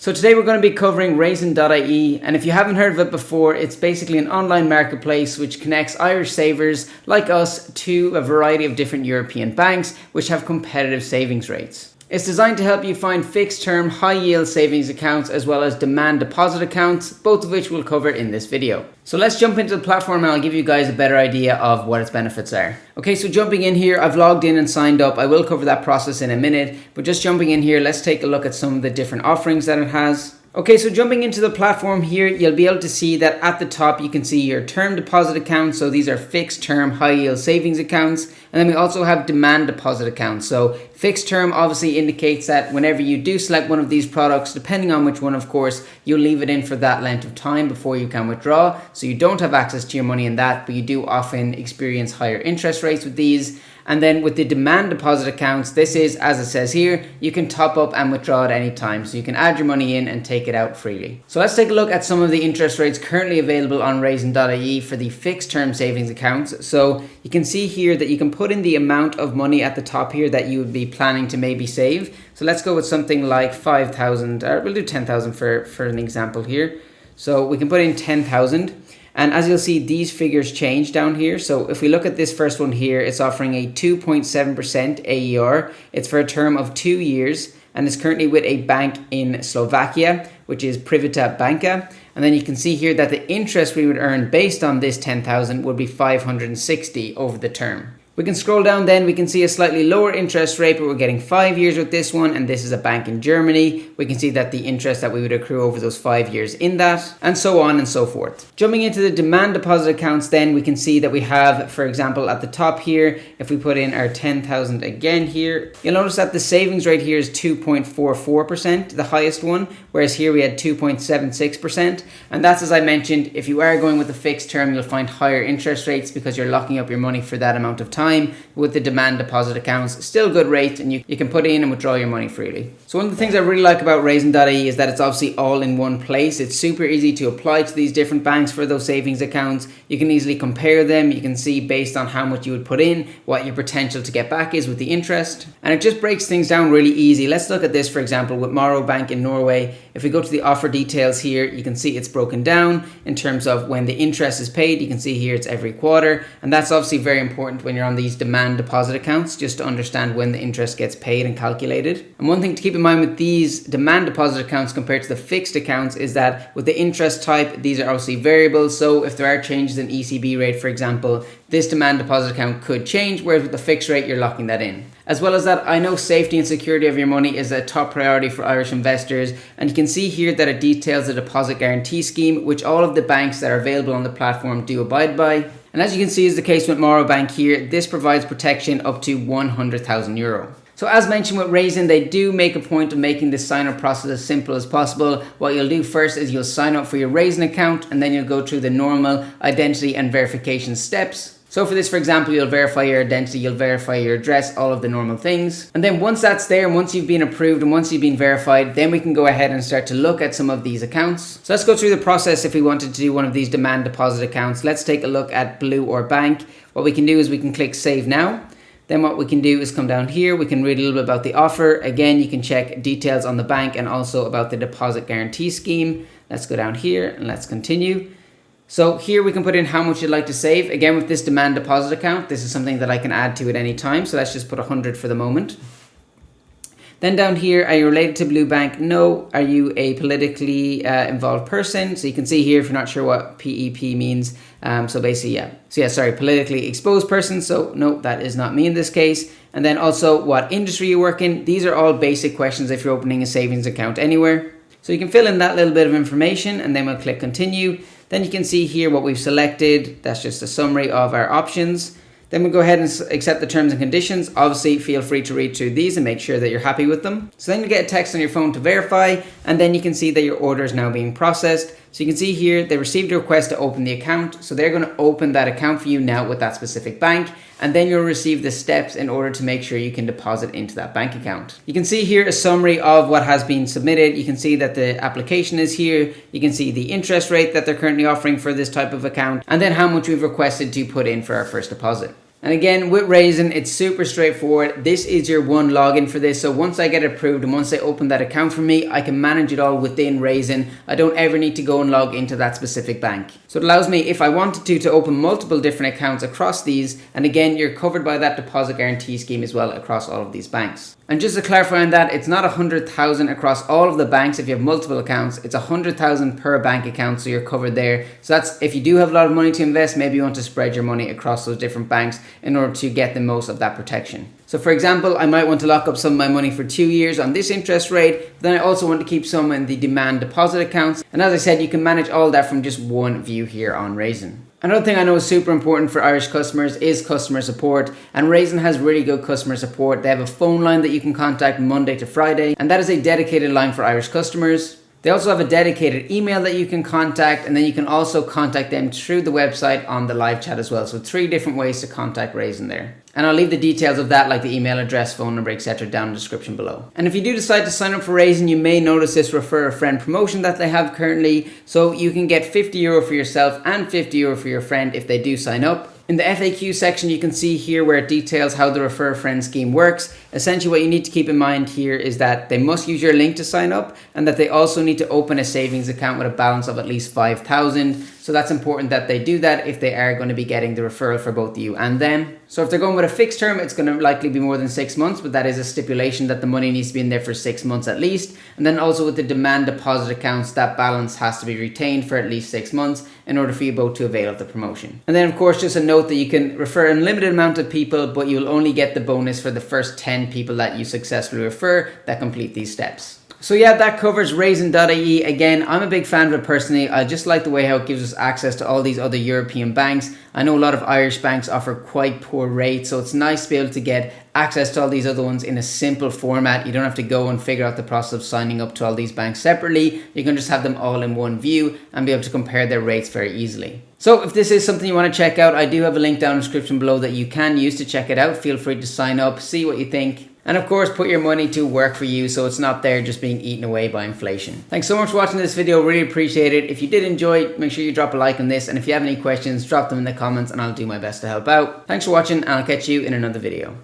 So today we're going to be covering Raisin.ie, and if you haven't heard of it before, it's basically an online marketplace which connects Irish savers like us to a variety of different European banks which have competitive savings rates. It's designed to help you find fixed-term, high-yield savings accounts as well as demand deposit accounts, both of which we'll cover in this video. So let's jump into the platform and I'll give you guys a better idea of what its benefits are. Okay, so jumping in here, I've logged in and signed up. I will cover that process in a minute, but just jumping in here, let's take a look at some of the different offerings that it has. Okay, so jumping into the platform here, you'll be able to see that at the top you can see your term deposit accounts. So these are fixed term high yield savings accounts. And then we also have demand deposit accounts. So fixed term obviously indicates that whenever you do select one of these products, depending on which one of course, you'll leave it in for that length of time before you can withdraw. So you don't have access to your money in that, but you do often experience higher interest rates with these. And then with the demand deposit accounts, this is, as it says here, you can top up and withdraw at any time. So you can add your money in and take it out freely. So let's take a look at some of the interest rates currently available on Raisin.ie for the fixed term savings accounts. So you can see here that you can put in the amount of money at the top here that you would be planning to maybe save. So let's go with something like 5,000, or we'll do 10,000 for an example here. So we can put in 10,000. And as you'll see, these figures change down here. So if we look at this first one here, it's offering a 2.7% AER. It's for a term of 2 years and it's currently with a bank in Slovakia, which is Privita Banka. And then you can see here that the interest we would earn based on this 10,000 would be 560 over the term. We can scroll down then, we can see a slightly lower interest rate, but we're getting 5 years with this one, and this is a bank in Germany. We can see that the interest that we would accrue over those 5 years in that, and so on and so forth. Jumping into the demand deposit accounts then, we can see that we have, for example, at the top here, if we put in our 10,000 again here, you'll notice that the savings rate here is 2.44%, the highest one, whereas here we had 2.76%. And that's, as I mentioned, if you are going with a fixed term, you'll find higher interest rates because you're locking up your money for that amount of time. With the demand deposit accounts, still good rate, and you can put in and withdraw your money freely. So one of the things I really like about Raisin.ie is that it's obviously all in one place. It's super easy to apply to these different banks for those savings accounts. You can easily compare them. You can see based on how much you would put in, what your potential to get back is with the interest. And it just breaks things down really easy. Let's look at this, for example, with Morrow Bank in Norway. If we go to the offer details here, you can see it's broken down in terms of when the interest is paid. You can see here it's every quarter. And that's obviously very important when you're on these demand deposit accounts, just to understand when the interest gets paid and calculated. And one thing to keep in mind with these demand deposit accounts compared to the fixed accounts is that with the interest type, these are obviously variable. So if there are changes in ECB rate, for example, this demand deposit account could change, whereas with the fixed rate, you're locking that in. As well as that, I know safety and security of your money is a top priority for Irish investors. And you can see here that it details the deposit guarantee scheme, which all of the banks that are available on the platform do abide by. And as you can see is the case with Morrow Bank here, this provides protection up to €100,000. So as mentioned with Raisin, they do make a point of making this sign-up process as simple as possible. What you'll do first is you'll sign up for your Raisin account, and then you'll go through the normal identity and verification steps. So for this, for example, you'll verify your identity, you'll verify your address, all of the normal things. And then once that's there, and once you've been approved and once you've been verified, then we can go ahead and start to look at some of these accounts. So let's go through the process if we wanted to do one of these demand deposit accounts. Let's take a look at Blue or Bank. What we can do is we can click Save Now. Then what we can do is come down here, we can read a little bit about the offer. Again, you can check details on the bank and also about the deposit guarantee scheme. Let's go down here and let's continue. So here we can put in how much you'd like to save. Again, with this demand deposit account, this is something that I can add to at any time. So let's just put 100 for the moment. Then down here, are you related to Blue Bank? No. Are you a politically involved person? So you can see here if you're not sure what PEP means. So basically, yeah. So yeah, sorry, politically exposed person. So no, that is not me in this case. And then also what industry you work in. These are all basic questions if you're opening a savings account anywhere. So you can fill in that little bit of information and then we'll click continue. Then you can see here what we've selected. That's just a summary of our options. Then we'll go ahead and accept the terms and conditions. Obviously, feel free to read through these and make sure that you're happy with them. So then you get a text on your phone to verify, and then you can see that your order is now being processed. So you can see here, they received a request to open the account. So they're going to open that account for you now with that specific bank. And then you'll receive the steps in order to make sure you can deposit into that bank account. You can see here a summary of what has been submitted. You can see that the application is here. You can see the interest rate that they're currently offering for this type of account, and then how much we've requested to put in for our first deposit. And again, with Raisin, it's super straightforward. This is your one login for this. So once I get approved and once they open that account for me, I can manage it all within Raisin. I don't ever need to go and log into that specific bank. So it allows me, if I wanted to open multiple different accounts across these. And again, you're covered by that deposit guarantee scheme as well across all of these banks. And just to clarify on that, it's not 100,000 across all of the banks. If you have multiple accounts, it's 100,000 per bank account, so you're covered there. So that's if you do have a lot of money to invest, maybe you want to spread your money across those different banks in order to get the most of that protection. So for example, I might want to lock up some of my money for 2 years on this interest rate, but then I also want to keep some in the demand deposit accounts. And as I said, you can manage all that from just one view here on Raisin. Another thing I know is super important for Irish customers is customer support, and Raisin has really good customer support. They have a phone line that you can contact Monday to Friday, and that is a dedicated line for Irish customers. They also have a dedicated email that you can contact, and then you can also contact them through the website on the live chat as well. So 3 different ways to contact Raisin there. And I'll leave the details of that, like the email address, phone number, etc. down in the description below. And if you do decide to sign up for Raisin, you may notice this refer a friend promotion that they have currently. So you can get €50 for yourself and €50 for your friend if they do sign up. In the FAQ section, you can see here where it details how the Refer a Friend scheme works. Essentially, what you need to keep in mind here is that they must use your link to sign up, and that they also need to open a savings account with a balance of at least 5,000. So that's important that they do that if they are going to be getting the referral for both you and them. So if they're going with a fixed term, it's going to likely be more than 6 months, but that is a stipulation that the money needs to be in there for 6 months at least. And then also with the demand deposit accounts, that balance has to be retained for at least 6 months in order for you both to avail of the promotion. And then of course, just a note that you can refer an unlimited amount of people, but you'll only get the bonus for the first 10 people that you successfully refer that complete these steps. So yeah, that covers Raisin.ie. Again, I'm a big fan of it personally. I just like the way how it gives us access to all these other European banks. I know a lot of Irish banks offer quite poor rates, so it's nice to be able to get access to all these other ones in a simple format. You don't have to go and figure out the process of signing up to all these banks separately. You can just have them all in one view and be able to compare their rates very easily. So if this is something you want to check out, I do have a link down in the description below that you can use to check it out. Feel free to sign up, see what you think. And of course, put your money to work for you so it's not there just being eaten away by inflation. Thanks so much for watching this video. Really appreciate it. If you did enjoy, make sure you drop a like on this. And if you have any questions, drop them in the comments and I'll do my best to help out. Thanks for watching, and I'll catch you in another video.